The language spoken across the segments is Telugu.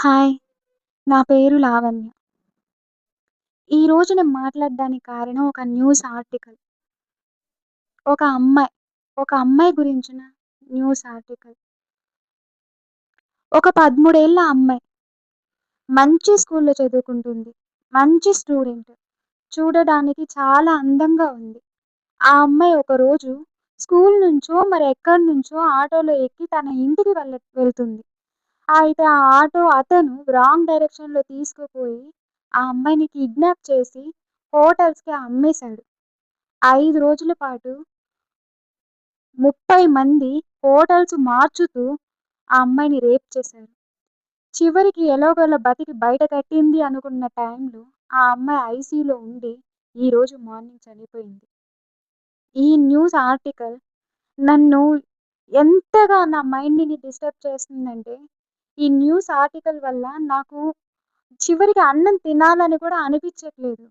హాయ్. నా పేరు లావణ్య. ఈరోజు నేను మాట్లాడడానికి కారణం ఒక న్యూస్ ఆర్టికల్. ఒక అమ్మాయి, ఒక అమ్మాయి గురించిన న్యూస్ ఆర్టికల్. ఒక 13 ఏళ్ల అమ్మాయి మంచి స్కూల్‌లో చదువుకుంటుంది. మంచి స్టూడెంట్. చూడడానికి చాలా అందంగా ఉంది. ఆ అమ్మాయి ఒకరోజు స్కూల్ నుంచో మరి ఎక్కడి నుంచో ఆటోలో ఎక్కి తన ఇంటికి వెళ్తుంది. అయితే ఆ ఆటో అతను రాంగ్ డైరెక్షన్‌లో తీసుకుపోయి ఆ అమ్మాయిని కిడ్నాప్ చేసి హోటల్స్‌కి అమ్మేశాడు. 5 రోజుల పాటు 30 మంది హోటల్స్ మార్చుతూ ఆ అమ్మాయిని రేప్ చేశారు. చివరికి ఎలాగోలా బతికి బయట కట్టింది అనుకున్న టైంలో ఆ అమ్మాయి ఐసీయూలో ఉండి ఈరోజు మార్నింగ్ చనిపోయింది. ఈ న్యూస్ ఆర్టికల్ నన్ను ఎంతగా నా మైండ్‌ని డిస్టర్బ్ చేస్తుందంటే, ఈ న్యూస్ ఆర్టికల్ వల్ల నాకు చివరికి అన్నం తినాలని కూడా అనిపించట్లేదు.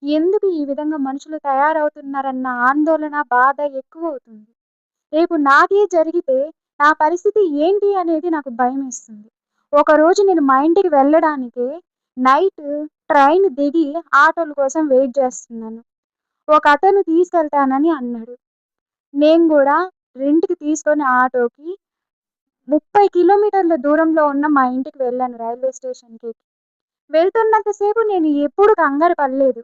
ఎందుకు ఈ విధంగా మనుషులు తయారవుతున్నారన్న ఆందోళన, బాధ ఎక్కువవుతుంది. రేపు నాకే జరిగితే నా పరిస్థితి ఏంటి అనేది నాకు భయమేస్తుంది. ఒకరోజు నేను మా ఇంటికి వెళ్ళడానికే నైట్ ట్రైన్ దిగి ఆటోల కోసం వెయిట్ చేస్తున్నాను. ఒకతను తీసుకెళ్తానని అన్నాడు. నేను గూడా రెంట్‌కి తీసుకొని ఆటోకి 30 కిలోమీటర్ల దూరంలో ఉన్న మా ఇంటికి వెళ్ళాను రైల్వే స్టేషన్‌కి. వెళ్తున్నంత సేపు నేను ఎప్పుడు కంగారు పడలేదు.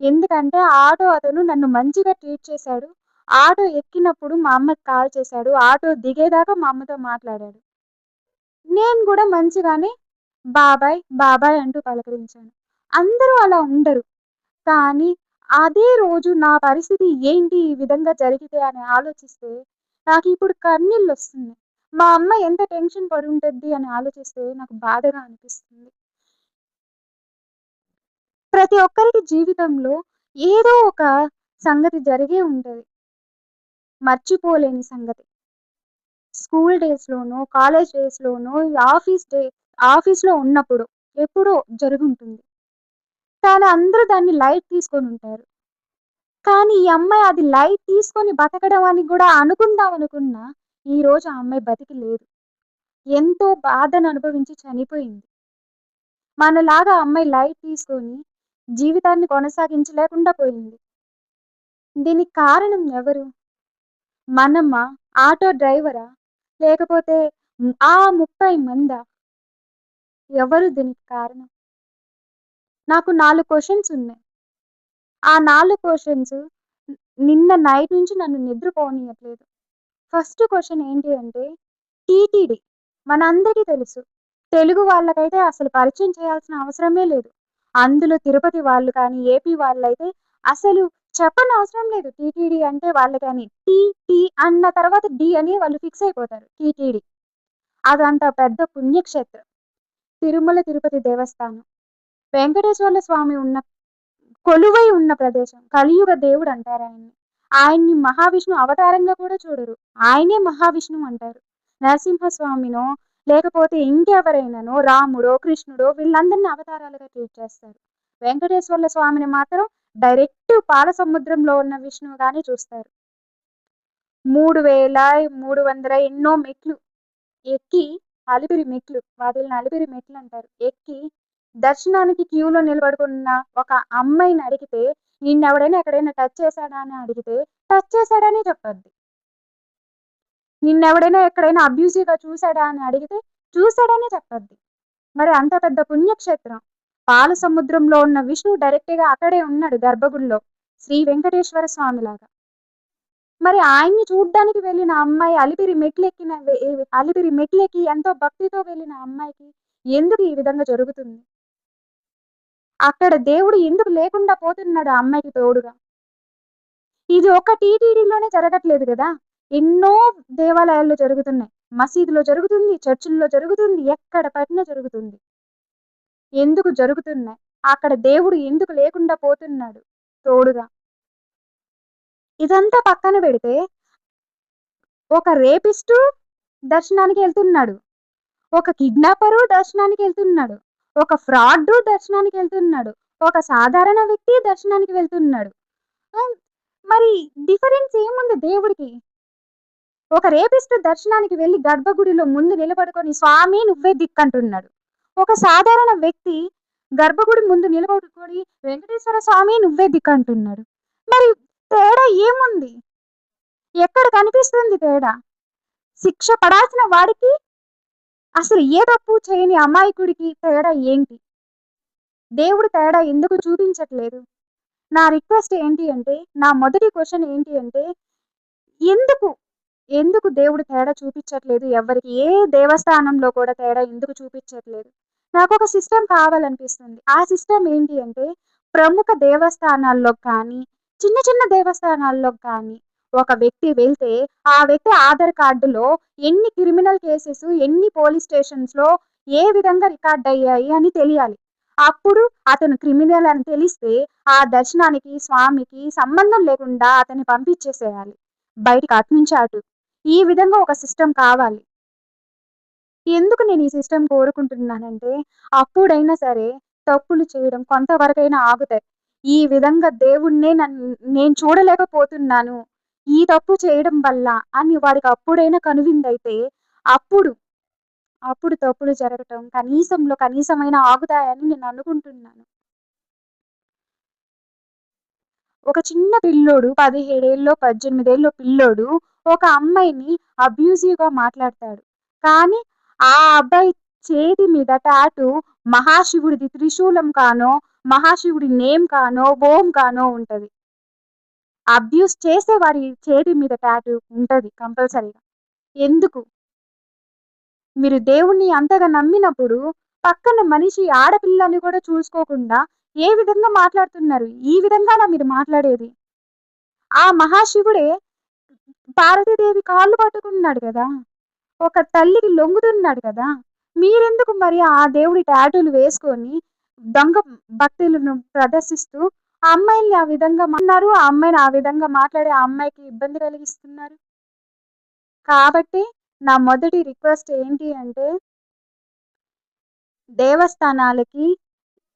ఎందుకంటే ఆటో అతను నన్ను మంచిగా ట్రీట్ చేశాడు. ఆటో ఎక్కినప్పుడు మా అమ్మకి కాల్ చేశాడు. ఆటో దిగేదాకా మా అమ్మతో మాట్లాడాడు. నేను గూడా మంచిగానే బాబాయ్, బాబాయ్ అంటూ పలకరించాను. అందరూ అలా ఉండరు. కానీ అదే రోజు నా పరిస్థితి ఏంటి ఈ విధంగా జరిగితే అని ఆలోచిస్తే నాకిప్పుడు కన్నీళ్ళొస్తున్నాయి. మా అమ్మ ఎంత టెన్షన్ పడుంటద్ది అని ఆలోచిస్తే నాకు బాధగా అనిపిస్తుంది. ప్రతి ఒక్కరికి జీవితంలో ఏదో ఒక సంగతి జరిగే ఉంటది. మర్చిపోలేని సంగతి. స్కూల్ డేస్‌లోనో, కాలేజ్ డేస్‌లోనో, ఆఫీస్‌లో ఉన్నప్పుడు ఎప్పుడో జరుగుంటుంది. కానీ అందరూ దాన్ని లైట్ తీసుకొనుంటారు. కానీ ఈ అమ్మాయి అది లైట్ తీసుకొని బతకడం అని గూడా అనుకుందామనుకున్నా, ఈరోజు ఆ అమ్మాయి బతికి లేదు. ఎంతో బాధను అనుభవించి చనిపోయింది. మనలాగా ఆ అమ్మాయి లైట్ తీసుకొని జీవితాన్ని కొనసాగించలేకుండా పోయింది. దీనికి కారణం ఎవరు? మనమా? ఆటో డ్రైవరా? లేకపోతే ఆ 30 మందా? ఎవరు దీనికి కారణం? నాకు 4 క్వెషన్స్ ఉన్నాయి. ఆ 4 క్వెషన్స్ నిన్న నైట్ నుంచి నన్ను నిద్రపోనియట్లేదు. ఫస్ట్ క్వెషన్ ఏంటి అంటే టీటీడీ మనందరికీ తెలుసు. తెలుగు వాళ్ళకైతే అసలు పరిచయం చేయాల్సిన అవసరమే లేదు. అందులో తిరుపతి వాళ్ళు కానీ, ఏపీ వాళ్ళైతే అసలు చెప్పనవసరం లేదు. టీటీడీ అంటే వాళ్ళకని టీ అన్న తర్వాత డి అని వాళ్ళు ఫిక్స్ అయిపోతారు. టీటీడీ. అదంత పెద్ద పుణ్యక్షేత్రం. తిరుమల తిరుపతి దేవస్థానం. వెంకటేశ్వర్ల స్వామి కొలువై ఉన్న ప్రదేశం. కలియుగ దేవుడంటారాయన్ని. ఆయన్ని మహావిష్ణువు అవతారంగా కూడా చూడరు. ఆయనే మహావిష్ణువు అంటారు. నరసింహస్వామినో, లేకపోతే ఇంకెవరైనానో రాముడో, కృష్ణుడో వీళ్ళందరిని అవతారాలుగా ట్రీట్ చేస్తారు. వెంకటేశ్వర్ల స్వామిని మాత్రం డైరెక్ట్ పాలసముద్రంలో ఉన్న విష్ణువుగానే చూస్తారు. 3300 ఎన్నో మెట్లు ఎక్కి అలిపిరి మెట్లు వాటిల్ని అలిపిరి మెట్లంటారు. ఎక్కి దర్శనానికి క్యూలో నిలబడుకున్న ఒక అమ్మాయిని అడిగితే, నిన్నెవడైనా ఎక్కడైనా టచ్ చేశాడా అని అడిగితే, టచ్ చేశాడనే చెప్పద్ది. నిన్నెవడైనా ఎక్కడైనా అబ్యూసివ్‌గా చూసాడా అని అడిగితే, చూసాడనే చెప్పద్ది. మరి అంత పెద్ద పుణ్యక్షేత్రం. పాలసముద్రంలో ఉన్న విష్ణువు డైరెక్ట్‌గా అక్కడే ఉన్నాడు గర్భగుడిలో. శ్రీ వెంకటేశ్వర స్వామిలాగా. మరి ఆయన్ని చూడ్డానికి వెళ్ళిన అమ్మాయి అలిపిరి మెట్లెక్కి ఎంతో భక్తితో వెళ్ళిన అమ్మాయికి ఎందుకు ఈ విధంగా జరుగుతుంది? అక్కడ దేవుడు ఎందుకు లేకుండా పోతున్నాడు ఆ అమ్మాయికి తోడుగా? ఇది ఒక్క టీటీడీలోనే జరగట్లేదు గదా! ఎన్నో దేవాలయాల్లో జరుగుతున్నాయి. మసీదులో జరుగుతుంది, చర్చుల్లో జరుగుతుంది, ఎక్కడ పట్టినా జరుగుతుంది. ఎందుకు జరుగుతున్నాయి? అక్కడ దేవుడు ఎందుకు లేకుండా పోతున్నాడు తోడుగా? ఇదంతా పక్కన పెడితే ఒక రేపిస్టు దర్శనానికెళ్తున్నాడు. ఒక కిడ్నాపరు దర్శనానికెళ్తున్నాడు. ఒక ఫ్రాడు దర్శనానికెళ్తున్నాడు. ఒక సాధారణ వ్యక్తి దర్శనానికి వెళ్తున్నాడు. ఆహ్, మరి డిఫరెన్స్ ఏముంది దేవుడికి? ఒక రేపిస్ట్ దర్శనానికి వెళ్లి గర్భగుడిలో ముందు నిలబడుకొని స్వామి నువ్వే దిక్కంటున్నాడు. ఒక సాధారణ వ్యక్తి గర్భగుడి ముందు నిలబడుకొని వెంకటేశ్వర స్వామి నువ్వే దిక్కంటున్నాడు. మరి తేడా ఏముంది? ఎక్కడ కనిపిస్తుంది తేడా? శిక్ష పడాల్సిన వాడికి, అసలు ఏ తప్పు చేయని అమాయకుడికి తేడా ఏంటి? దేవుడు తేడా ఎందుకు చూపించట్లేదు? నా రిక్వెస్ట్ ఏంటి అంటే, నా మొదటి క్వెషన్ ఏంటి అంటే, ఎందుకు? ఎందుకు దేవుడు తేడా చూపించట్లేదు ఎవ్వరికి? ఏ దేవస్థానంలో కూడా తేడా ఎందుకు చూపించట్లేదు? నాకొక సిస్టమ్ కావాలనిపిస్తుంది. ఆ సిస్టమ్ ఏంటి అంటే, ప్రముఖ దేవస్థానాల్లో కానీ, చిన్న చిన్న దేవస్థానాల్లో కానీ, ఒక వ్యక్తి వెళ్తే, ఆ వ్యక్తి ఆధార్ కార్డులో ఎన్ని క్రిమినల్ కేసెస్, ఎన్ని పోలీస్ స్టేషన్స్‌లో ఏ విధంగా రికార్డ్ అయ్యాయి అని తెలియాలి. అప్పుడు అతను క్రిమినల్ అని తెలిస్తే, ఆ దర్శనానికి, స్వామికి సంబంధం లేకుండా అతన్ని పంపించేసేయాలి. బయటికి అటునుంచి అటు. ఈ విధంగా ఒక సిస్టమ్ కావాలి. ఎందుకు నేను ఈ సిస్టమ్ కోరుకుంటున్నానంటే, అప్పుడైనా సరే తప్పులు చేయడం కొంతవరకైనా ఆగుతాయి. ఈ విధంగా దేవుడినే నేను చూడలేకపోతున్నాను, ఈ తప్పు చేయడం వల్ల అని వాడికి అప్పుడైనా కనువిందైతే, అప్పుడు, అప్పుడు తప్పులు జరగటం కనీసంలో కనీసమైనా ఆగుతాయని నేను అనుకుంటున్నాను. ఒక చిన్న పిల్లోడు 17 ఏళ్ళో, 18 ఏళ్ళో పిల్లోడు ఒక అమ్మాయిని అబ్యూసివ్‌గా మాట్లాడతాడు. కానీ ఆ అబ్బాయి చేతి మీద టాటూ మహాశివుడిది త్రిశూలం కానో, మహాశివుడి నేమ్ కానో, ఓం కానో ఉంటది. అబ్యూస్ చేసేవాడి చేతి మీద టాటూ ఉంటది కంపల్సరీగా. ఎందుకు? మీరు దేవుడిని అంతగా నమ్మినప్పుడు పక్కన మనిషి ఆడపిల్లని కూడా చూసుకోకుండా ఏ విధంగా మాట్లాడుతున్నారు? ఈ విధంగానా మీరు మాట్లాడేది? ఆ మహాశివుడే పార్వతీదేవి కాళ్ళు పట్టుకున్నాడు గదా! ఒక తల్లికి లొంగుతున్నాడు కదా! మీరెందుకు మరి ఆ దేవుడి టాటూలు వేసుకొని దొంగ భక్తులను ప్రదర్శిస్తూ ఆ అమ్మాయిల్ని ఆ విధంగా అన్నారు. ఆ అమ్మాయిని ఆ విధంగా మాట్లాడి ఆ అమ్మాయికి ఇబ్బంది కలిగిస్తున్నారు. కాబట్టి నా మొదటి రిక్వెస్ట్ ఏంటి అంటే, దేవస్థానాలకి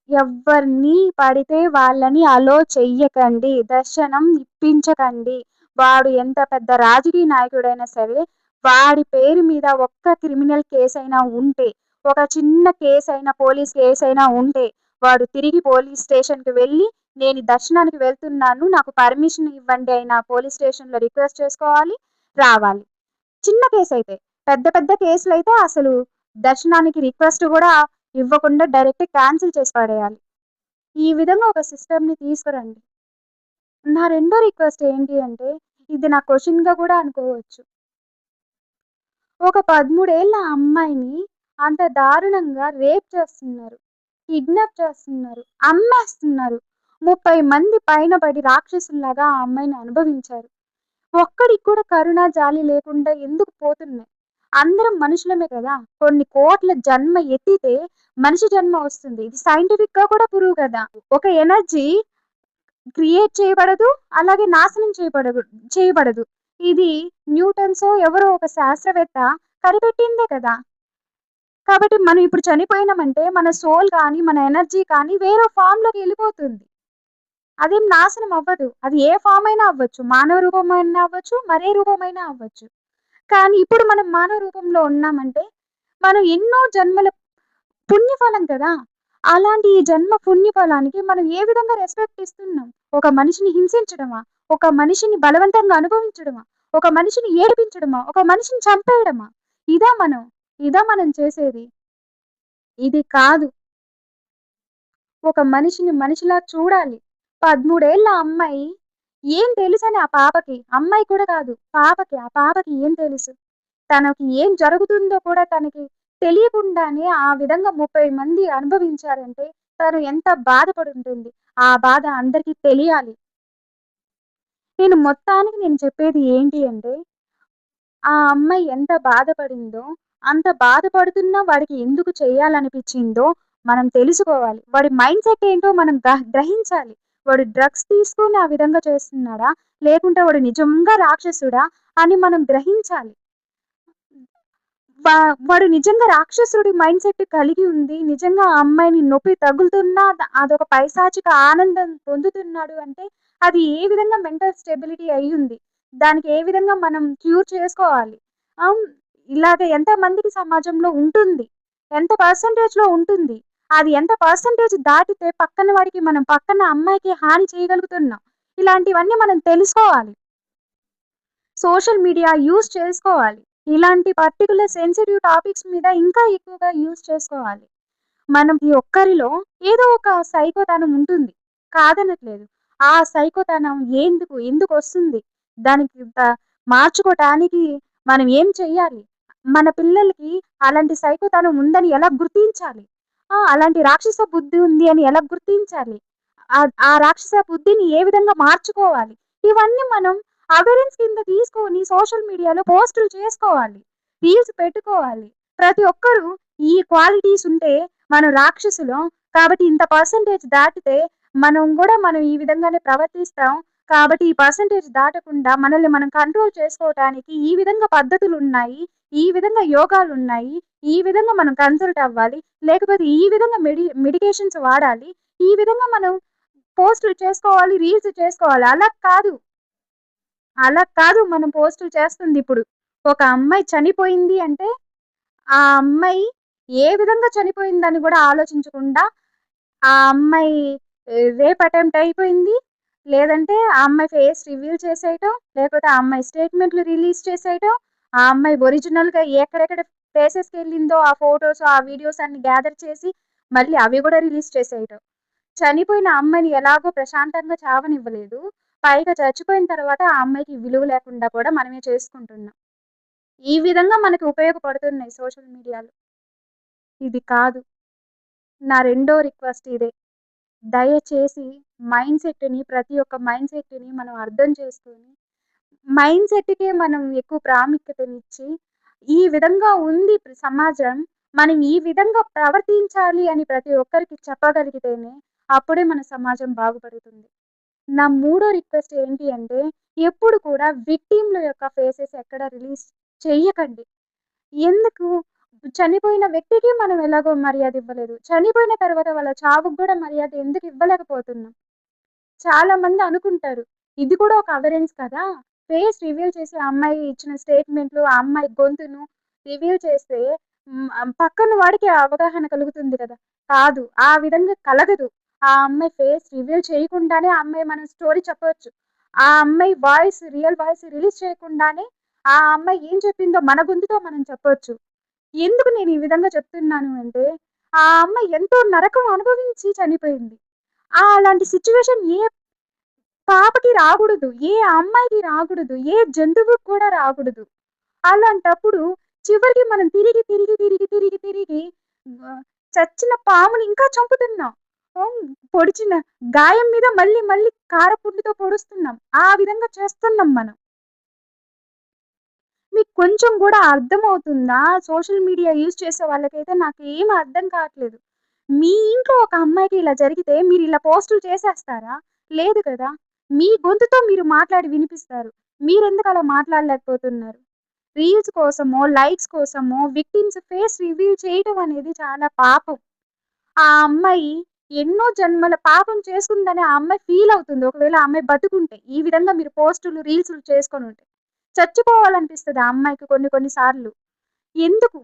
ఎవ్వరిని పడితే వాళ్ళని అలో చెయ్యకండి. దర్శనం ఇప్పించకండి. వాడు ఎంత పెద్ద రాజకీయ నాయకుడైనా సరే, వాడి పేరు మీద ఒక్క క్రిమినల్ కేసైనా ఉంటే, ఒక చిన్న కేసైనా, పోలీస్ కేసైనా ఉంటే, వాడు తిరిగి పోలీస్ స్టేషన్‌కి వెళ్ళి, నేను దర్శనానికి వెళ్తున్నాను, నాకు పర్మిషన్ ఇవ్వండి అని ఆ పోలీస్ స్టేషన్‌లో రిక్వెస్ట్ చేసుకోవాలి, రావాలి. చిన్న కేసైతే. పెద్ద పెద్ద కేసులైతే అసలు దర్శనానికి రిక్వెస్ట్ గూడా ఇవ్వకుండా డైరెక్ట్ క్యాన్సిల్ చేసి పడేయాలి. ఈ విధంగా ఒక సిస్టమ్‌ని తీసుకురండి. నా రెండో రిక్వెస్ట్ ఏంటి అంటే, ఇది నా క్వెషన్‌గా కూడా అనుకోవచ్చు. ఒక 13 ఏళ్ల అమ్మాయిని అంత దారుణంగా రేప్ చేస్తున్నారు. కిడ్నాప్ చేస్తున్నారు. అమ్మేస్తున్నారు. 30 మంది పైన పడి రాక్షసుల్లాగా ఆ అమ్మాయిని అనుభవించారు. ఒక్కడికి కూడా కరుణ, జాలి లేకుండా ఎందుకు పోతున్నాయి? అందరం మనుషులమే కదా! కొన్ని కోట్ల జన్మ ఎత్తితే మనిషి జన్మ వస్తుంది. ఇది సైంటిఫిక్‌గా కూడా ప్రూవ్ కదా! ఒక ఎనర్జీ క్రియేట్ చేయబడదు. అలాగే నాశనం చేయబడదు. ఇది న్యూటన్సో ఎవరో ఒక శాస్త్రవేత్త కనిపెట్టిందే కదా! కాబట్టి మనం ఇప్పుడు చనిపోయినామంటే మన సోల్ కానీ, మన ఎనర్జీ కానీ వేరే ఫార్మ్‌లోకి ఎళ్ళిపోతుంది. అదేం నాశనం అవ్వదు. అది ఏ ఫార్మ్ అయినా అవ్వచ్చు. మానవ రూపమైనా అవ్వచ్చు, మరే రూపమైనా అవ్వచ్చు. కానీ ఇప్పుడు మనం మానవ రూపంలో ఉన్నామంటే, మనం ఎన్నో జన్మల పుణ్యఫలం కదా! అలాంటి ఈ జన్మ పుణ్యఫలానికి మనం ఏ విధంగా రెస్పెక్ట్ ఇస్తున్నాం? ఒక మనిషిని హింసించడమా? ఒక మనిషిని బలవంతంగా అనుభవించడమా? ఒక మనిషిని ఏడిపించడమా? ఒక మనిషిని చంపేయడమా? ఇదా మనం? ఇదా మనం చేసేది? ఇది కాదు. ఒక మనిషిని మనిషిలా చూడాలి. 13 ఏళ్ల అమ్మాయి ఏం తెలుసని ఆ పాపకి? అమ్మాయి కూడా కాదు. పాపకి. ఆ పాపకి ఏం తెలుసు? తనకి ఏం జరుగుతుందో కూడా తనకి తెలియకుండానే ఆ విధంగా 30 మంది అనుభవించారంటే తను ఎంత బాధపడుంటుంది. ఆ బాధ అందరికీ తెలియాలి. నేను చెప్పేది ఏంటి అంటే, ఆ అమ్మాయి ఎంత బాధపడిందో, అంత బాధపడుతున్నా వాడికి ఎందుకు చేయాలనిపిచ్చిందో మనం తెలుసుకోవాలి. వాడి మైండ్‌సెట్ ఏంటో మనం గ్రహించాలి. వాడు డ్రగ్స్ తీసుకొని ఆ విధంగా చేస్తున్నాడా? లేకుంటే వాడు నిజంగా రాక్షసుడా? అని మనం గ్రహించాలి. వా వాడు నిజంగా రాక్షసుడి మైండ్‌సెట్ కలిగి ఉంది. నిజంగా ఆ అమ్మాయిని నొప్పి తగులుతున్నా అదొక పైశాచిక ఆనందం పొందుతున్నాడు అంటే, అది ఏ విధంగా మెంటల్ స్టెబిలిటీ అయ్యుంది. దానికి ఏ విధంగా మనం క్యూర్ చేసుకోవాలి. ఇలాగ ఎంతమందికి సమాజంలో ఉంటుంది. ఎంత పర్సెంటేజ్‌లో ఉంటుంది. అది ఎంత పర్సెంటేజ్ దాటితే పక్కన వాడికి మనం పక్కన అమ్మాయికి హాని చేయగలుగుతున్నాం. ఇలాంటివన్నీ మనం తెలుసుకోవాలి. సోషల్ మీడియా యూజ్ చేసుకోవాలి. ఇలాంటి పర్టిక్యులర్ సెన్సిటివ్ టాపిక్స్ మీద ఇంకా ఎక్కువగా యూజ్ చేసుకోవాలి. మనకి ఒక్కరిలో ఏదో ఒక సైకోతనం ఉంటుంది. కాదనట్లేదు. ఆ సైకోతనం ఎందుకొస్తుంది? దానికి మార్చుకోటానికి మనం ఏం చెయ్యాలి? మన పిల్లలకి అలాంటి సైకోతనం ఉందని ఎలా గుర్తించాలి? అలాంటి రాక్షస బుద్ధి ఉంది అని ఎలా గుర్తించాలి? ఆ రాక్షస బుద్ధిని ఏ విధంగా మార్చుకోవాలి? ఇవన్నీ మనం అవేర్‌నెస్ కింద తీసుకొని సోషల్ మీడియాలో పోస్టులు చేసుకోవాలి. రీల్స్ పెట్టుకోవాలి. ప్రతి ఒక్కరు ఈ క్వాలిటీస్ ఉంటే మనం రాక్షసులం. కాబట్టి ఇంత పర్సెంటేజ్ దాటితే మనం ఈ విధంగానే ప్రవర్తిస్తాం. కాబట్టి ఈ పర్సెంటేజ్ దాటకుండా మనల్ని మనం కంట్రోల్ చేసుకోవటానికి ఈ విధంగా పద్ధతులున్నాయి. ఈ విధంగా యోగాలున్నాయి. ఈ విధంగా మనం కన్సల్ట్ అవ్వాలి. లేకపోతే ఈ విధంగా మెడికేషన్స్ వాడాలి. ఈ విధంగా మనం పోస్టులు చేసుకోవాలి. రీల్స్ చేసుకోవాలి. అలా కాదు మనం పోస్టులు చేస్తుందిప్పుడు. ఒక అమ్మాయి చనిపోయింది అంటే, ఆ అమ్మాయి ఏ విధంగా చనిపోయిందని గూడా ఆలోచించకుండా, ఆ అమ్మాయి రేప్ అటెంప్ట్ అయిపోయింది. లేదంటే ఆ అమ్మాయి ఫేస్ రివీల్ చేసేయటం, లేకపోతే ఆ అమ్మాయి స్టేట్మెంట్‌లు రిలీజ్ చేసేయటం, ఆ అమ్మాయి ఒరిజినల్‌గా ఎక్కడెక్కడ ప్లేసెస్‌కెళ్ళిందో ఆ ఫోటోస్, ఆ వీడియోస్ అన్ని గ్యాదర్ చేసి, మళ్ళీ అవి గూడా రిలీజ్ చేసేయటం. చనిపోయిన అమ్మాయిని ఎలాగో ప్రశాంతంగా చావనివ్వలేదు. పైగా చచ్చిపోయిన తర్వాత ఆ అమ్మాయికి విలువ లేకుండా కూడా మనమే చేసుకుంటున్నాం. ఈ విధంగా మనకి ఉపయోగపడుతున్నాయి సోషల్ మీడియాలు. ఇది కాదు. నా రెండో రిక్వెస్ట్ ఇదే. దయచేసి ప్రతి ఒక్క మైండ్ సెట్‌ని మనం అర్థం చేసుకొని, మైండ్ సెట్‌కే మనం ఎక్కువ ప్రాముఖ్యతనిచ్చి, ఈ విధంగా ఉంది సమాజం. మనం ఈ విధంగా ప్రవర్తించాలి అని ప్రతి ఒక్కరికి చెప్పగలిగితేనే, అప్పుడే మన సమాజం బాగుపడుతుంది. నా మూడో రిక్వెస్ట్ ఏంటి అంటే, ఎప్పుడు కూడా విక్టిమ్‌ల యొక్క ఫేసెస్ ఎక్కడ రిలీజ్ చెయ్యకండి. ఎందుకు? చనిపోయిన వ్యక్తికి మనం ఎలాగో మర్యాద ఇవ్వలేదు. చనిపోయిన తర్వాత వాళ్ళ చావుకు గూడా మర్యాద ఎందుకు ఇవ్వలేకపోతున్నాం? చాలా మంది అనుకుంటారు. ఇది కూడా ఒక అవేరెన్స్ కదా! ఫేస్ రివీల్ చేసి ఆ అమ్మాయి ఇచ్చిన స్టేట్‌మెంట్‌లు, ఆ అమ్మాయి గొంతును రివీల్ చేస్తే పక్కన వాడికి అవగాహన కలుగుతుంది కదా! కాదు. ఆ విధంగా కలగదు. ఆ అమ్మాయి ఫేస్ రివీల్ చేయకుండానే ఆ అమ్మాయి మనం స్టోరీ చెప్పొచ్చు. ఆ అమ్మాయి రియల్ వాయిస్ రిలీజ్ చేయకుండానే ఆ అమ్మాయి ఏం చెప్పిందో మన గొంతుతో మనం చెప్పొచ్చు. ఎందుకు నేను ఈ విధంగా చెప్తున్నాను అంటే, ఆ అమ్మాయి ఎంతో నరకం అనుభవించి చనిపోయింది. అలాంటి సిట్యుయేషన్ ఏ పాపకి రాకూడదు. ఏ అమ్మాయికి రాకూడదు. ఏ జంతువుకి కూడా రాకూడదు. అలాంటప్పుడు చివరికి మనం తిరిగి చచ్చిన పాముని ఇంకా చంపుతున్నాం. హ్మ్. పొడిచిన గాయం మీద మళ్ళీ మళ్ళీ కారపుండితో పొడుస్తున్నాం. ఆ విధంగా చేస్తున్నాం మనం. మీకు కొంచెం గూడా అర్థమవుతుందా? సోషల్ మీడియా యూజ్ చేసే వాళ్ళకైతే నాకేం అర్థం కావట్లేదు. మీ ఇంట్లో ఒక అమ్మాయికి ఇలా జరిగితే మీరిలా పోస్టులు చేసేస్తారా? లేదు కదా! మీ గొంతుతో మీరు మాట్లాడి వినిపిస్తారు. మీరెందుకలా మాట్లాడలేకపోతున్నారు? రీల్స్ కోసమో, లైక్స్ కోసమో విక్టిమ్స్ ఫేస్ రివీల్ చేయడం అనేది చాలా పాపం. ఆ అమ్మాయి ఎన్నో జన్మల పాపం చేసుకుందని ఆ అమ్మాయి ఫీల్ అవుతుంది. ఒకవేళ ఆ అమ్మాయి బతికుంటే. ఈ విధంగా మీరు పోస్టులు, రీల్స్‌లు చేసుకొనుంటే. చచ్చిపోవాలనిపిస్తది ఆ అమ్మాయికి కొన్ని కొన్ని సార్లు. ఎందుకు?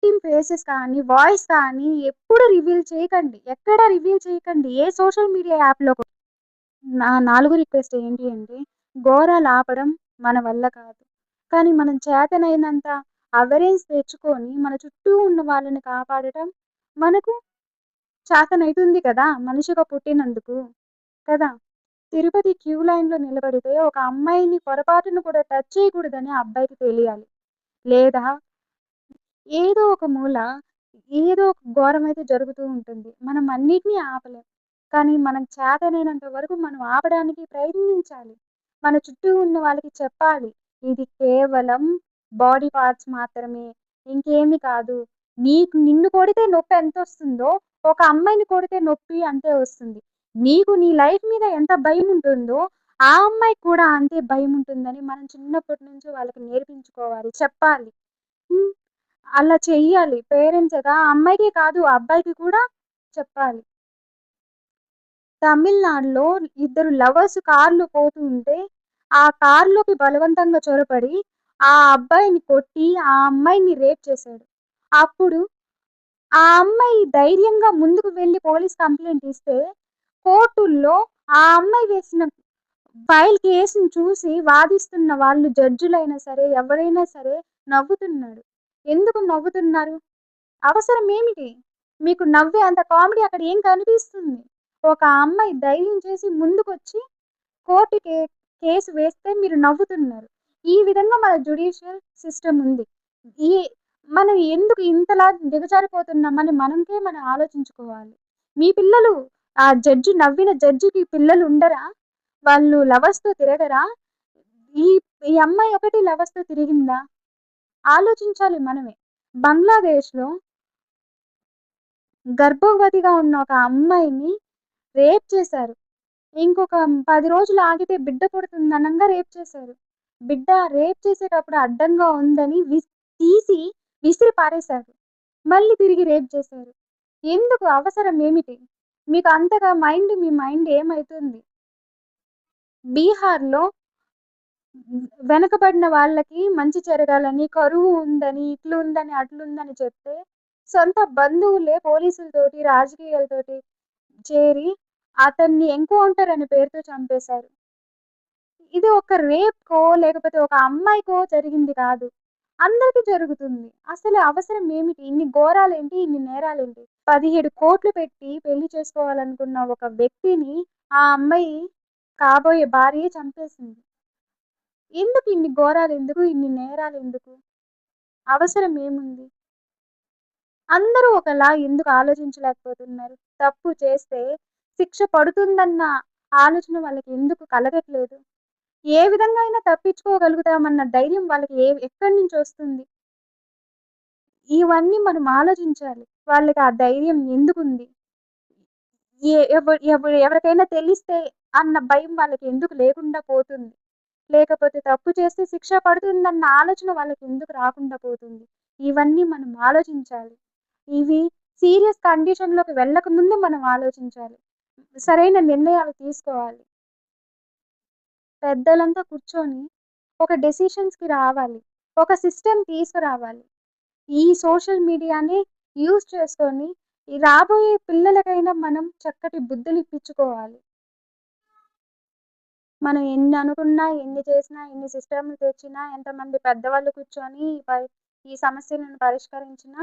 విక్టిమ్ ఫేసెస్ కానీ, వాయిస్ కానీ ఎప్పుడు రివీల్ చేయకండి. ఎక్కడ రివీల్ చేయకండి. ఏ సోషల్ మీడియా యాప్‌లో కూడా. నా నాలుగో రిక్వెస్ట్ ఏంటి అంటే, ఘోరాలాపడం మన వల్ల కాదు. కానీ మనం చేతనైనంత అవేరెన్స్ తెచ్చుకొని, మన చుట్టూ ఉన్న వాళ్ళని కాపాడటం మనకు చేతనైతుంది కదా! మనిషిగా పుట్టినందుకు. కదా! తిరుపతి క్యూ లైన్‌లో నిలబడితే ఒక అమ్మాయిని పొరపాటున కూడా టచ్ చేయకూడదని ఆ అబ్బాయికి తెలియాలి. లేదా ఏదో ఒక మూల ఏదో ఒక ఘోరమైతే జరుగుతూ ఉంటుంది. మనం అన్నిటిని ఆపలేం. కానీ మనకు చేతనైనంత వరకు మనం ఆపడానికి ప్రయత్నించాలి. మన చుట్టూ ఉన్న వాళ్ళకి చెప్పాలి. ఇది కేవలం బాడీ పార్ట్స్ మాత్రమే. ఇంకేమి కాదు. నిన్ను కొడితే నొప్పి ఎంతొస్తుందో, ఒక అమ్మాయిని కొడితే నొప్పి అంతే వస్తుంది. నీకు నీ లైఫ్ మీద ఎంత భయముంటుందో, ఆ అమ్మాయికి కూడా అంతే భయముంటుందని మనం చిన్నప్పటి నుంచి వాళ్ళకి నేర్పించుకోవాలి. చెప్పాలి. హ్మ్. అలా చెయ్యాలి. పేరెంట్స్‌గా ఆ అమ్మాయికే కాదు, ఆ అబ్బాయికి కూడా చెప్పాలి. తమిళనాడులో ఇద్దరు లవర్స్ కార్‌లో పోతూ ఉంటే, ఆ కార్‌లోకి బలవంతంగా చొరబడి, ఆ అబ్బాయిని కొట్టి, ఆ అమ్మాయిని రేప్ చేశాడు. అప్పుడు ఆ అమ్మాయి ధైర్యంగా ముందుకు వెళ్లి పోలీస్ కంప్లెయింట్ ఇస్తే, కోర్టుల్లో ఆ అమ్మాయి వేసిన ఫైల్ కేస్‌ని చూసి వాదిస్తున్న వాళ్ళు జడ్జిలైనా సరే, ఎవరైనా సరే నవ్వుతున్నారు. ఎందుకు నవ్వుతున్నారు? అవసరమేమిటి? మీకు నవ్వే అంత కామెడీ అక్కడ ఏం కనిపిస్తుంది? ఒక అమ్మాయి ధైర్యం చేసి ముందుకొచ్చి కోర్టు కేసు వేస్తే మీరు నవ్వుతున్నారు. ఈ విధంగా మన జ్యుడిషియల్ సిస్టమ్ ఉంది. ఈ మనం ఎందుకు ఇంతలా దిగజారిపోతున్నామని మనం ఆలోచించుకోవాలి. మీ పిల్లలు ఆ జడ్జి నవ్విన జడ్జికి పిల్లలు ఉండరా? వాళ్ళు లవర్స్‌తో తిరగరా? ఈ ఈ అమ్మాయి ఒకటి లవర్స్‌తో తిరిగిందా? ఆలోచించాలి మనమే. బంగ్లాదేశ్‌లో గర్భవతిగా ఉన్న ఒక అమ్మాయిని రేప్ చేశారు. ఇంకొక 10 రోజులు ఆగితే బిడ్డ పుడుతుందనంగా రేప్ చేశారు. బిడ్డ రేప్ చేసేటప్పుడు అడ్డంగా ఉందని తీసి విసిరి పారేశారు. మళ్ళీ తిరిగి రేప్ చేశారు. ఎందుకు? అవసరం ఏమిటి? మీకు అంతగా మీ మైండ్ ఏమైతుంది? బీహార్‌లో వెనకబడిన వాళ్ళకి మంచి జరగాలని, కరువు ఉందని, ఇట్లుందని, అట్లుందని చెప్తే, సొంత బంధువులే పోలీసులతోటి, రాజకీయాలతోటి చేరి అతన్ని ఎన్‌కౌంటర్ అనే పేరుతో చంపేశారు. ఇది ఒక రేప్‌కో, లేకపోతే ఒక అమ్మాయికో జరిగింది కాదు. అందరికి జరుగుతుంది. అసలు అవసరం ఏమిటి? ఇన్ని ఘోరాలేంటి? ఇన్ని నేరాలేంటి? 17,00,00,000 పెట్టి పెళ్లి చేసుకోవాలనుకున్న ఒక వ్యక్తిని ఆ అమ్మాయి కాబోయే భార్యే చంపేసింది. ఎందుకు ఇన్ని ఘోరాలెందుకు? ఇన్ని నేరాలెందుకు? అవసరం ఏముంది? అందరూ ఒకలా ఎందుకు ఆలోచించలేకపోతున్నారు? తప్పు చేస్తే శిక్ష పడుతుందన్న ఆలోచన వాళ్ళకి ఎందుకు కలగట్లేదు? ఏ విధంగా అయినా తప్పించుకోగలుగుతామన్న ధైర్యం వాళ్ళకి ఎక్కడి నుంచొస్తుంది? ఇవన్నీ మనం ఆలోచించాలి. వాళ్ళకి ఆ ధైర్యం ఎందుకుంది? ఎవరికైనా తెలిస్తే అన్న భయం వాళ్ళకి ఎందుకు లేకుండా పోతుంది? లేకపోతే తప్పు చేస్తే శిక్ష పడుతుందన్న ఆలోచన వాళ్ళకి ఎందుకు రాకుండా పోతుంది? ఇవన్నీ మనం ఆలోచించాలి. ఇవి సీరియస్ కండిషన్‌లోకి వెళ్ళకముందే మనం ఆలోచించాలి. సరైన నిర్ణయాలు తీసుకోవాలి. పెద్దలంతా కూర్చొని ఒక డెసిషన్స్‌కి రావాలి. ఒక సిస్టమ్ తీసుకురావాలి. ఈ సోషల్ మీడియాని యూజ్ చేసుకొని ఈ రాబోయే పిల్లలకైనా మనం చక్కటి బుద్ధులిప్పించుకోవాలి. మనం ఎన్ని అనుకున్నా, ఎన్ని చేసినా, ఎన్ని సిస్టమ్‌లు తెచ్చినా, ఎంతమంది పెద్దవాళ్ళు కూర్చొని ఈ సమస్యలను పరిష్కరించినా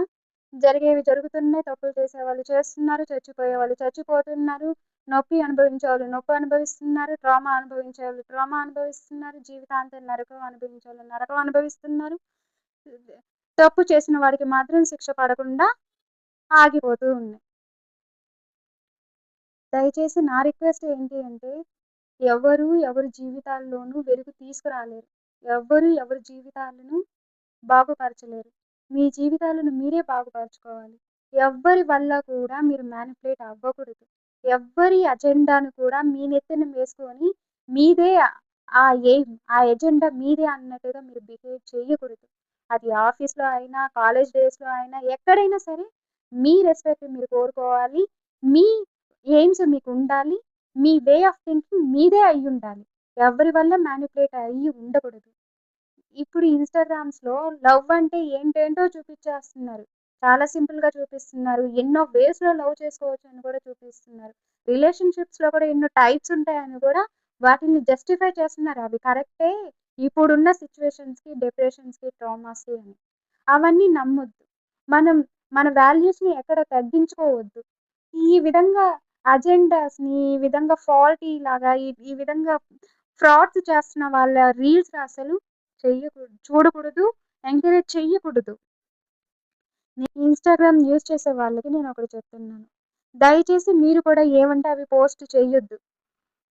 జరిగేవి జరుగుతున్నాయి. తప్పులు చేసేవాళ్ళు చేస్తున్నారు. చచ్చిపోయేవాళ్ళు చచ్చిపోతున్నారు. నొప్పి అనుభవించేవాళ్ళు నొప్పి అనుభవిస్తున్నారు. ట్రామా అనుభవించేవాళ్ళు ట్రామా అనుభవిస్తున్నారు. జీవితాంతం నరకం అనుభవించేవాళ్ళు నరకం అనుభవిస్తున్నారు. తప్పు చేసిన వాడికి మాత్రం శిక్ష పడకుండా ఆగిపోతూ ఉన్నాయి. దయచేసి నా రిక్వెస్ట్ ఏంటి అంటే, ఎవరి జీవితాల్లోనూ వెలుగు తీసుకురాలేరు. ఎవరి జీవితాలను బాగుపరచలేరు. మీ జీవితాలను మీరే బాగుపరుచుకోవాలి. ఎవ్వరి వల్ల కూడా మీరు మ్యానిపులేట్ అవ్వకూడదు. ఎవ్వరి అజెండాను కూడా మీ నెత్తిన వేసుకొని మీదే ఆ ఎయిమ్, ఆ ఎజెండా మీదే అన్నట్టుగా మీరు బిహేవ్ చేయకూడదు. అది ఆఫీస్‌లో అయినా, కాలేజ్ డేస్‌లో అయినా, ఎక్కడైనా సరే మీ రెస్పెక్ట్ మీరు కోరుకోవాలి. మీ ఎయిమ్స్ మీకుండాలి. మీ వే ఆఫ్ థింకింగ్ మీదే అయ్యుండాలి. ఎవరి వల్ల మ్యానిపులేట్ అయ్యి ఉండకూడదు. ఇప్పుడు ఇన్‌స్టాగ్రామ్స్‌లో లవ్ అంటే ఏంటేంటో చూపిచ్చేస్తున్నారు. చాలా సింపుల్‌గా చూపిస్తున్నారు. ఎన్నో వేస్‌లో లవ్ చేసుకోవచ్చని కూడా చూపిస్తున్నారు. రిలేషన్‌షిప్స్‌లో కూడా ఎన్నో టైప్స్ ఉంటాయని కూడా వాటిని జస్టిఫై చేస్తున్నారు. అవి కరెక్టే. ఇప్పుడున్న సిట్యుయేషన్స్‌కి, డిప్రెషన్స్‌కి, ట్రామాస్‌కి అని. అవన్నీ నమ్మొద్దు. మనం మన వాల్యూస్‌ని ఎక్కడ తగ్గించుకోవద్దు. ఈ విధంగా అజెండాస్‌ని ఈ విధంగా ఫాల్టీ లాగా ఈ విధంగా ఫ్రాడ్స్ చేస్తున్న వాళ్ళ రీల్స్ అసలు చూడకూడదు. ఎంకరేజ్ చెయ్యకూడదు. ఇన్‌స్టాగ్రామ్ యూజ్ చేసే వాళ్ళకి నేనొకటి చెప్తున్నాను. దయచేసి మీరు కూడా ఏవంటే అవి పోస్ట్ చెయ్యొద్దు.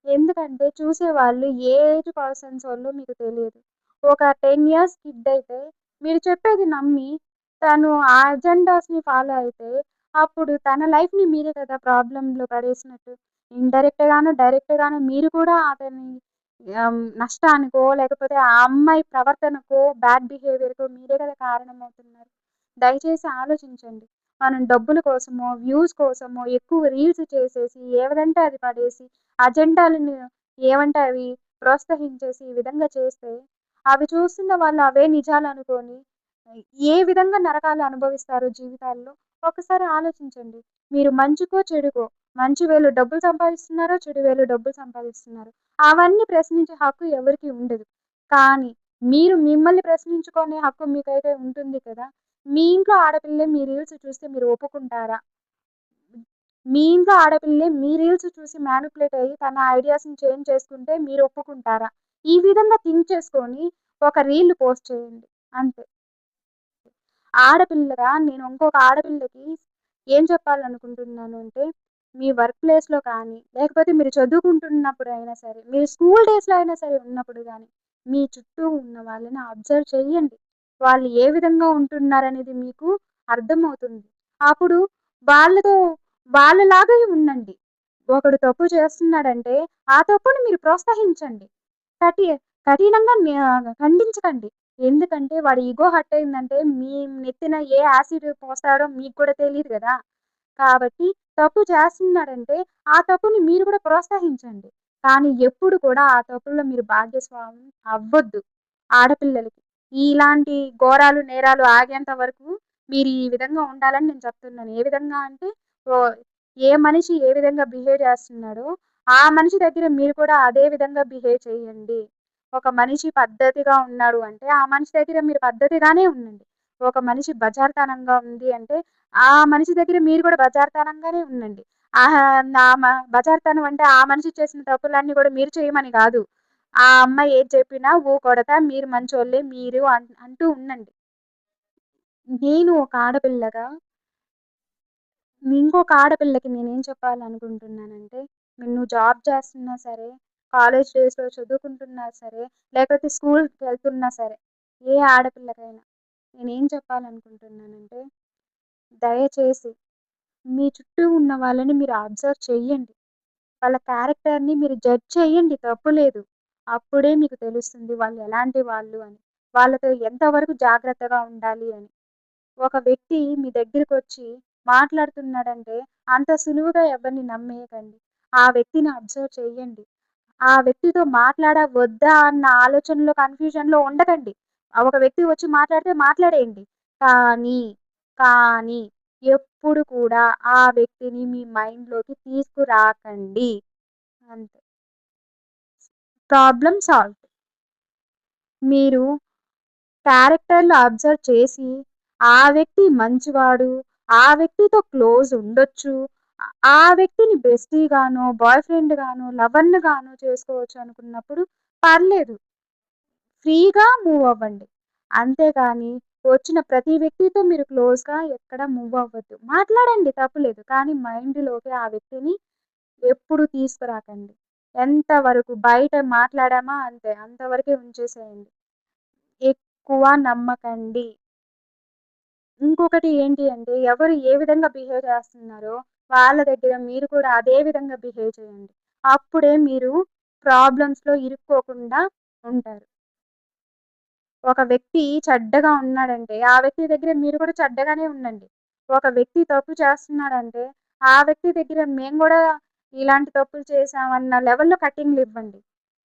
ఎందుకంటే చూసేవాళ్ళు ఏ ఏజ్ పర్సన్సోళ్ళో మీకు తెలీదు. ఒక 10 ఇయర్స్ కిడ్ అయితే మీరు చెప్పేది నమ్మి తను ఆ అజెండాస్‌ని ఫాలో అయితే అప్పుడు తన లైఫ్‌ని మీరే కదా ప్రాబ్లమ్‌లో పడేసినట్టు. ఇండైరెక్ట్‌గానో, డైరెక్ట్‌గానో మీరు కూడా అతని నష్టానికో లేకపోతే ఆ అమ్మాయి ప్రవర్తనకో, బ్యాడ్ బిహేవియర్‌కో మీరే కదా కారణమవుతున్నారు. దయచేసి ఆలోచించండి. మనం డబ్బుల కోసమో, వ్యూస్ కోసమో ఎక్కువ రీల్స్ చేసేసి ఏదంటే అది పడేసి అజెండాలను ఏవంటే అవి ప్రోత్సహించేసి ఈ విధంగా చేస్తే, అవి చూస్తున్న వాళ్ళు అవే నిజాలనుకోని ఏ విధంగా నరకాలు అనుభవిస్తారో జీవితాల్లో ఒకసారి ఆలోచించండి. మీరు మంచికో, చెడుకో మంచి వేలో డబ్బులు సంపాదిస్తున్నారో, చెడు వేలో డబ్బులు సంపాదిస్తున్నారో అవన్నీ ప్రశ్నించే హక్కు ఎవరికీ ఉండదు. కానీ మీరు మిమ్మల్ని ప్రశ్నించుకునే హక్కు మీకైతే ఉంటుంది కదా! మీ ఇంట్లో ఆడపిల్లే మీ రీల్స్ చూస్తే మీరు ఒప్పుకుంటారా? మీ ఇంట్లో ఆడపిల్లే మీ రీల్స్ చూసి మ్యానిప్యులేట్ అయ్యి తన ఐడియాస్‌ని చేంజ్ చేసుకుంటే మీరు ఒప్పుకుంటారా? ఈ విధంగా థింక్ చేసుకొని ఒక రీల్ పోస్ట్ చేయండి. అంతే. ఆడపిల్లగా నేను ఇంకొక ఆడపిల్లకి ఏం చెప్పాలనుకుంటున్నాను అంటే, మీ వర్క్ ప్లేస్‌లో కానీ, లేకపోతే మీరు చదువుకుంటున్నప్పుడు అయినా సరే, మీరు స్కూల్ డేస్‌లో అయినా సరే ఉన్నప్పుడు గానీ, మీ చుట్టూ ఉన్న వాళ్ళని అబ్జర్వ్ చేయండి. వాళ్ళు ఏ విధంగా ఉంటున్నారనేది మీకు అర్థమవుతుంది. అప్పుడు వాళ్ళతో వాళ్ళలాగే ఉండండి. ఒకడు తప్పు చేస్తున్నాడంటే, ఆ తప్పుని మీరు ప్రోత్సహించండి. కఠి కఠినంగా ఖండించకండి. ఎందుకంటే వాడి ఇగో హర్ట్ అయిందంటే మీ నెత్తిన ఏ యాసిడ్ పోస్తాడో మీకు కూడా తెలీదు గదా! కాబట్టి తప్పు చేస్తున్నాడంటే ఆ తప్పుని మీరు కూడా ప్రోత్సహించండి. కానీ ఎప్పుడు కూడా ఆ తప్పుల్లో మీరు భాగస్వామ్యం అవ్వొద్దు ఆడపిల్లలకి. ఇలాంటి ఘోరాలు, నేరాలు ఆగేంత వరకు మీరు ఈ విధంగా ఉండాలని నేను చెప్తున్నాను. ఏ విధంగా అంటే ఓహ్! ఏ మనిషి ఏ విధంగా బిహేవ్ చేస్తున్నాడో ఆ మనిషి దగ్గర మీరు కూడా అదే విధంగా బిహేవ్ చేయండి. ఒక మనిషి పద్ధతిగా ఉన్నాడు అంటే, ఆ మనిషి దగ్గర మీరు పద్ధతిగానే ఉండండి. ఒక మనిషి బజారుతనంగా ఉంది అంటే, ఆ మనిషి దగ్గర మీరు కూడా బజారుతనంగానే ఉండండి. ఆహా! బజారుతనం అంటే ఆ మనిషి చేసిన తప్పులన్నీ కూడా మీరు చేయమని గాదు. ఆ అమ్మాయి ఏది చెప్పినా ఊకొడతా, మీరు మంచోళ్ళే మీరు అంటూ ఉండండి. నేను ఒక ఆడపిల్లగా ఇంకొక ఆడపిల్లకి నేనేం చెప్పాలనుకుంటున్నానంటే, నువ్వు జాబ్ చేస్తున్నా సరే, కాలేజ్ డేస్‌లో చదువుకుంటున్నా సరే, లేకపోతే స్కూల్‌కెళ్తున్నా సరే, ఏ ఆడపిల్లకైనా నేనేం చెప్పాలనుకుంటున్నానంటే, దయచేసి మీ చుట్టూ ఉన్న వాళ్ళని మీరు అబ్జర్వ్ చెయ్యండి. వాళ్ళ క్యారెక్టర్‌ని మీరు జడ్జ్ చేయండి తప్పు లేదు. అప్పుడే మీకు తెలుస్తుంది వాళ్ళు ఎలాంటి వాళ్ళు అని. వాళ్ళతో ఎంతవరకు జాగ్రత్తగా ఉండాలి అని. ఒక వ్యక్తి మీ దగ్గరికొచ్చి మాట్లాడుతున్నాడంటే, అంత సులువుగా ఎవరిని నమ్మేయకండి. ఆ వ్యక్తిని అబ్జర్వ్ చేయండి. ఆ వ్యక్తితో మాట్లాడా వద్దా అన్న ఆలోచనలో, కన్‌ఫ్యూజన్‌లో ఉండకండి. ఒక వ్యక్తి వచ్చి మాట్లాడితే మాట్లాడేయండి. కానీ, కానీ ఎప్పుడు కూడా ఆ వ్యక్తిని మీ మైండ్‌లోకి తీసుకురాకండి. అంతే. Problem solved. మీరు క్యారెక్టర్‌లు అబ్జర్వ్ చేసి, ఆ వ్యక్తి మంచివాడు, ఆ వ్యక్తితో క్లోజ్ ఉండొచ్చు. ఆ వ్యక్తిని బెస్టీగానో, బాయ్ ఫ్రెండ్‌గానో, లవర్‌గానో చేసుకోవచ్చు అనుకున్నప్పుడు పర్లేదు. ఫ్రీగా మూవ్ అవ్వండి. అంతేగాని వచ్చిన ప్రతి వ్యక్తితో మీరు క్లోజ్‌గా ఎక్కడ మూవ్ అవ్వద్దు. మాట్లాడండి తప్పులేదు. కానీ మైండ్‌లోకి ఆ వ్యక్తిని ఎప్పుడు తీసుకురాకండి. ఎంతవరకు బయట మాట్లాడామా అంతే. అంతవరకే ఉంచేసేయండి. ఎక్కువ నమ్మకండి. ఇంకొకటి ఏంటి అంటే, ఎవరు ఏ విధంగా బిహేవ్ చేస్తున్నారో, వాళ్ళ దగ్గర మీరు కూడా అదే విధంగా బిహేవ్ చేయండి. అప్పుడే మీరు ప్రాబ్లమ్స్‌లో ఇరుక్కోకుండా ఉంటారు. ఒక వ్యక్తి చెడ్డగా ఉన్నాడంటే, ఆ వ్యక్తి దగ్గర మీరు కూడా చెడ్డగానే ఉండండి. ఒక వ్యక్తి తప్పు చేస్తున్నాడంటే, ఆ వ్యక్తి దగ్గర మేము గూడా ఇలాంటి తప్పులు చేశామన్న లెవెల్‌లో కటింగ్‌లివ్వండి.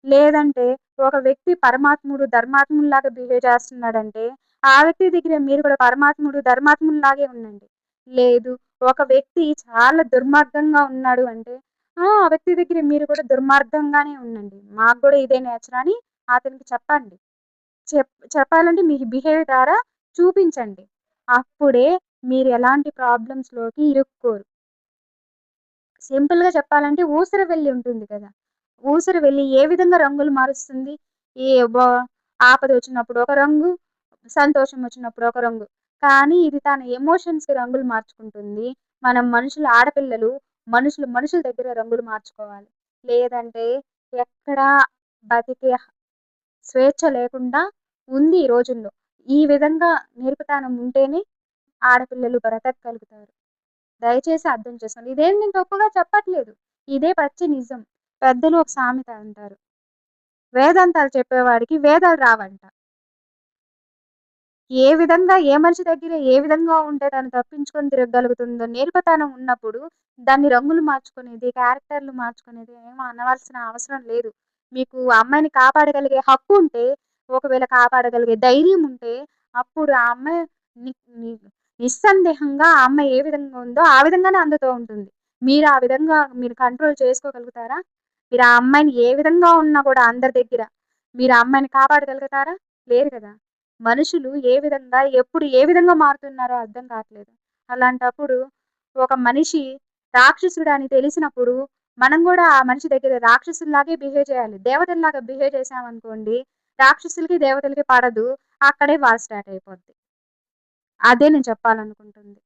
లేదంటే ఒక వ్యక్తి పరమాత్ముడు, ధర్మాత్ముడిలాగా బిహేవ్ చేస్తున్నాడంటే, ఆ వ్యక్తి దగ్గర మీరు కూడా పరమాత్ముడు, ధర్మాత్ముడిలాగే ఉండండి. లేదు ఒక వ్యక్తి చాలా దుర్మార్గంగా ఉన్నాడు అంటే, ఆ వ్యక్తి దగ్గర మీరు కూడా దుర్మార్గంగానే ఉండండి. మాకు గూడా ఇదే నేచర్ అని అతనికి చెప్పండి. చెప్పాలంటే మీ బిహేవియర్ ద్వారా చూపించండి. అప్పుడే మీరు ఎలాంటి ప్రాబ్లమ్స్‌లోకి ఇరుక్కోరు. సింపుల్‌గా చెప్పాలంటే ఊసరవెల్లి ఉంటుంది కదా! ఊసరవెల్లి ఏ విధంగా రంగులు మారుస్తుంది? ఏ బ ఆపదొచ్చినప్పుడు ఒక రంగు, సంతోషం వచ్చినప్పుడు ఒక రంగు. కానీ ఇది తన ఎమోషన్స్‌కి రంగులు మార్చుకుంటుంది. మనం మనుషులు ఆడపిల్లలు మనుషుల దగ్గర రంగులు మార్చుకోవాలి. లేదంటే ఎక్కడా బతికే స్వేచ్ఛ లేకుండా ఉంది ఈ రోజుల్లో. ఈ విధంగా నేర్పుతానం ఉంటేనే ఆడపిల్లలు బ్రతకగలుగుతారు. దయచేసి అర్థం చేసుకోండి. ఇదేం నేను తప్పుగా చెప్పట్లేదు. ఇదే పచ్చి నిజం. పెద్దలు ఒక సామెత అంటారు. వేదాంతాలు చెప్పేవాడికి వేదాలు రావంట. ఏ విధంగా ఏ మనిషి దగ్గర ఏ విధంగా ఉంటే తను తప్పించుకొని తిరగగలుగుతుందో నేర్పతానం ఉన్నప్పుడు దాన్ని రంగులు మార్చుకునేది, క్యారెక్టర్‌లు మార్చుకునేది ఏమి అనవలసిన అవసరం లేదు. మీకు అమ్మాయిని కాపాడగలిగే హక్కు ఉంటే, ఒకవేళ కాపాడగలిగే ధైర్యం ఉంటే అప్పుడు ఆ అమ్మాయి ని ని నిస్సందేహంగా ఆ అమ్మాయి ఏ విధంగా ఉందో ఆ విధంగానే అందుతో ఉంటుంది. మీరు ఆ విధంగా మీరు కంట్రోల్ చేసుకోగలుగుతారా? మీరు ఆ అమ్మాయిని ఏ విధంగా ఉన్నా కూడా అందరి దగ్గర మీరు ఆ అమ్మాయిని కాపాడగలుగుతారా? లేరు కదా! మనుషులు ఏ విధంగా, ఎప్పుడు ఏ విధంగా మారుతున్నారో అర్థం కావట్లేదు. అలాంటప్పుడు ఒక మనిషి రాక్షసుడని తెలిసినప్పుడు మనం గూడా ఆ మనిషి దగ్గర రాక్షసుల్లాగే బిహేవ్ చేయాలి. దేవతల్లాగా బిహేవ్ చేశామనుకోండి, రాక్షసులకి, దేవతలకి పడదు. అక్కడే వార్ స్టార్ట్ అయిపోద్ది. అదే నేను చెప్పాలనుకుంటుంది.